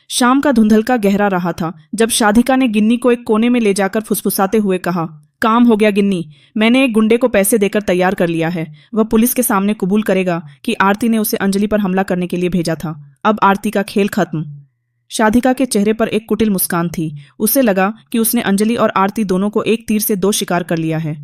शाम का धुंधलका गहरा रहा था जब शाधिका ने गिन्नी को एक कोने में ले जाकर फुसफुसाते हुए कहा, काम हो गया गिन्नी, मैंने एक गुंडे को पैसे देकर तैयार कर लिया है। वह पुलिस के सामने कबूल करेगा कि आरती ने उसे अंजलि पर हमला करने के लिए भेजा था। अब आरती का खेल खत्म। शाधिका के चेहरे पर एक कुटिल मुस्कान थी। उसे लगा कि उसने अंजलि और आरती दोनों को एक तीर से दो शिकार कर लिया है।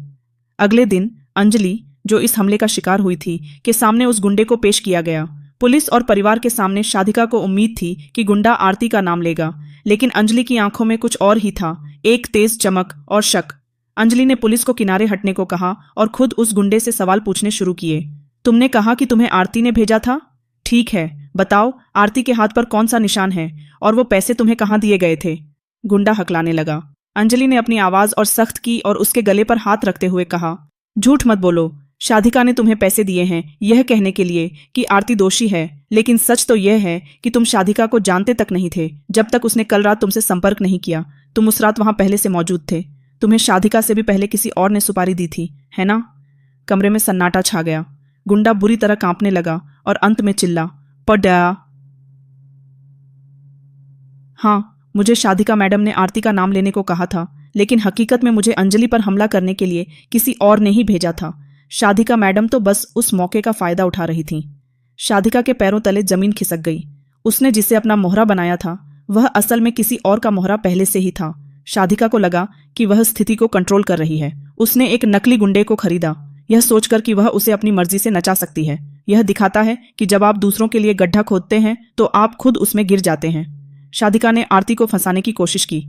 अगले दिन अंजलि, जो इस हमले का शिकार हुई थी, के सामने उस गुंडे को पेश किया गया। पुलिस और परिवार के सामने शाधिका को उम्मीद थी कि गुंडा आरती का नाम लेगा, लेकिन अंजलि की आंखों में कुछ और ही था, एक तेज चमक और शक। अंजलि ने पुलिस को किनारे हटने को कहा और खुद उस गुंडे से सवाल पूछने शुरू किए। तुमने कहा कि तुम्हें आरती ने भेजा था? ठीक है, बताओ आरती के हाथ पर कौन सा निशान है और वो पैसे तुम्हें कहाँ दिए गए थे? गुंडा हकलाने लगा। अंजलि ने अपनी आवाज और सख्त की और उसके गले पर हाथ रखते हुए कहा, झूठ मत बोलो। शाधिका ने तुम्हें पैसे दिए हैं यह कहने के लिए कि आरती दोषी है, लेकिन सच तो यह है कि तुम शाधिका को जानते तक नहीं थे जब तक उसने कल रात तुमसे संपर्क नहीं किया। तुम उस रात वहां पहले से मौजूद थे। तुम्हें शाधिका से भी पहले किसी और ने सुपारी दी थी, है ना? कमरे में सन्नाटा छा गया। गुंडा बुरी तरह कांपने लगा और अंत में चिल्ला, पड़ा। हाँ, मुझे शाधिका मैडम ने आरती का नाम लेने को कहा था, लेकिन हकीकत में मुझे अंजलि पर हमला करने के लिए किसी और ने ही भेजा था। शाधिका मैडम तो बस उस मौके का फायदा उठा रही थीं। शाधिका के पैरों तले जमीन खिसक गई। उसने जिसे अपना मोहरा बनाया था वह असल में किसी और का मोहरा पहले से ही था। शाधिका को लगा कि वह स्थिति को कंट्रोल कर रही है। उसने एक नकली गुंडे को खरीदा, यह सोचकर कि वह उसे अपनी मर्जी से नचा सकती है। यह दिखाता है कि जब आप दूसरों के लिए गड्ढा खोदते हैं तो आप खुद उसमें गिर जाते हैं। शाधिका ने आरती को फंसाने की कोशिश की,